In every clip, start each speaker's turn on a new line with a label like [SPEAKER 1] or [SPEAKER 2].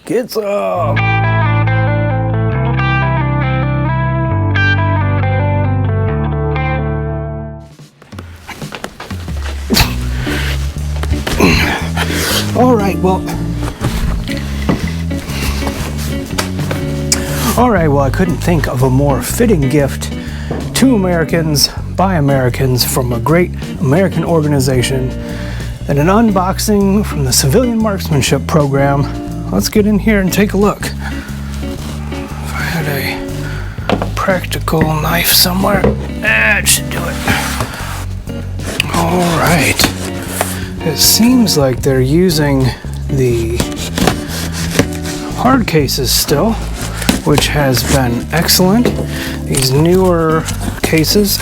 [SPEAKER 1] Get some! Alright, well, I couldn't think of a more fitting gift to Americans by Americans from a great American organization than an unboxing from the Civilian Marksmanship Program. Let's get in here and take a look. If I had a practical knife somewhere, that should do it. Alright. It seems like they're using the hard cases still, which has been excellent. These newer cases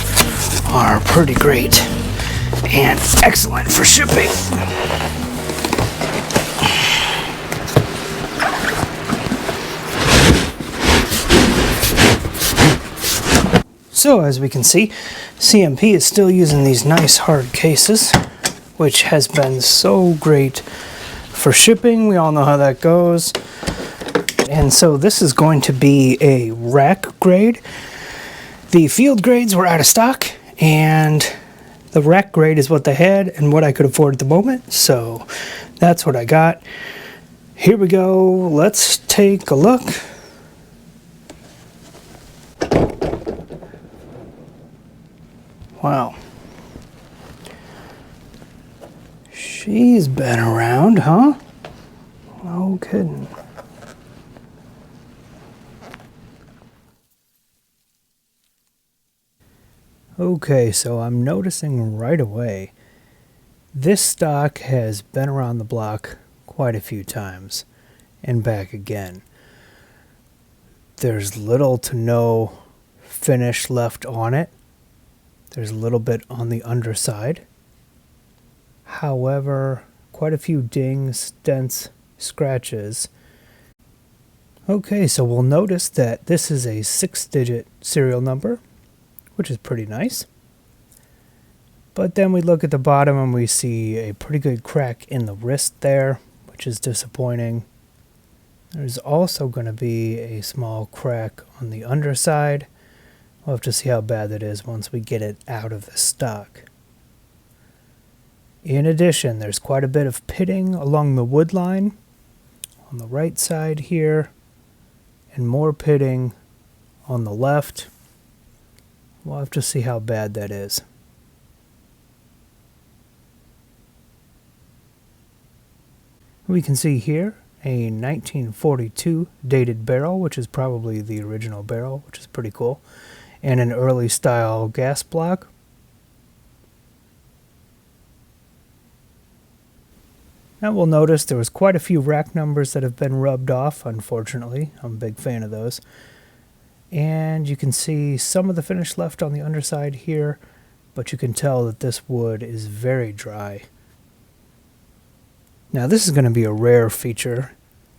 [SPEAKER 1] are pretty great and excellent for shipping. So as we can see, CMP is still using these nice hard cases, which has been so great for shipping. We all know how that goes. And so this is going to be a rack grade. The field grades were out of stock, and the rack grade is what they had and what I could afford at the moment. So that's what I got. Here we go. Let's take a look. Wow. She's been around, huh? No kidding. Okay, so I'm noticing right away, this stock has been around the block quite a few times and back again. There's little to no finish left on it. There's a little bit on the underside. However, quite a few dings, dents, scratches. Okay, so we'll notice that this is a 6-digit serial number, which is pretty nice. But then we look at the bottom and we see a pretty good crack in the wrist there, which is disappointing. There's also going to be a small crack on the underside. We'll have to see how bad that is once we get it out of the stock. In addition, there's quite a bit of pitting along the wood line on the right side here, and more pitting on the left. We'll have to see how bad that is. We can see here a 1942 dated barrel, which is probably the original barrel, which is pretty cool, and an early style gas block. Now we'll notice there was quite a few rack numbers that have been rubbed off, unfortunately. I'm a big fan of those. And you can see some of the finish left on the underside here, but you can tell that this wood is very dry. Now this is going to be a rare feature.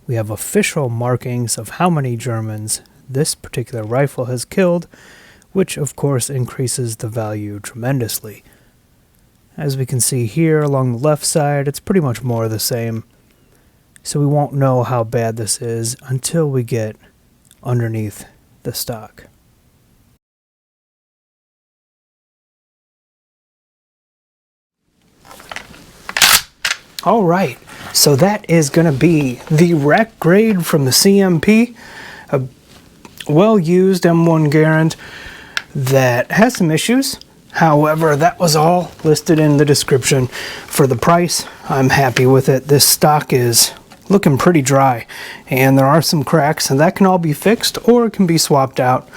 [SPEAKER 1] We have official markings of how many Germans this particular rifle has killed, which of course increases the value tremendously. As we can see here along the left side, it's pretty much more of the same. So we won't know how bad this is until we get underneath the stock. All right, so that is going to be the rack grade from the CMP, a well-used M1 Garand that has some issues. However, that was all listed in the description. For the price, I'm happy with it. This stock is looking pretty dry, and there are some cracks, and that can all be fixed or it can be swapped out.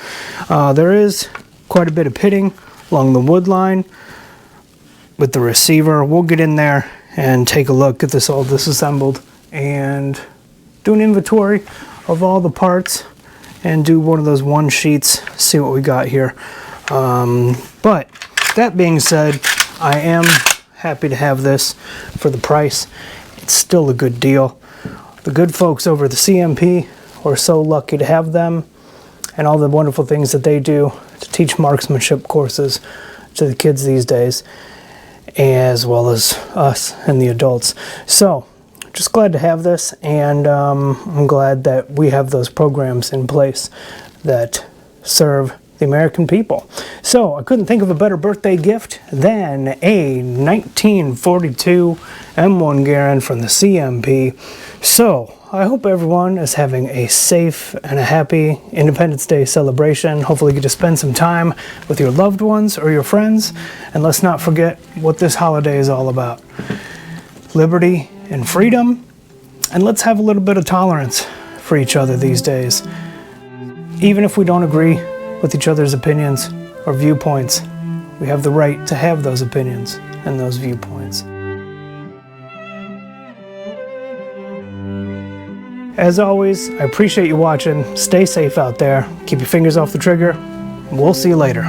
[SPEAKER 1] There is quite a bit of pitting along the wood line with the receiver. We'll get in there and take a look, get this all disassembled, and do an inventory of all the parts and do one of those one sheets, see what we got here. But that being said, I am happy to have this for the price. It's still a good deal. The good folks over at the CMP, we're so lucky to have them and all the wonderful things that they do to teach marksmanship courses to the kids these days, as well as us and the adults. So just glad to have this, and I'm glad that we have those programs in place that serve the American people. So I couldn't think of a better birthday gift than a 1942 M1 Garand from the CMP. So I hope everyone is having a safe and a happy Independence Day celebration. Hopefully you get to spend some time with your loved ones or your friends. And let's not forget what this holiday is all about. Liberty and freedom. And let's have a little bit of tolerance for each other these days. Even if we don't agree with each other's opinions or viewpoints, we have the right to have those opinions and those viewpoints. As always, I appreciate you watching. Stay safe out there. Keep your fingers off the trigger. We'll see you later.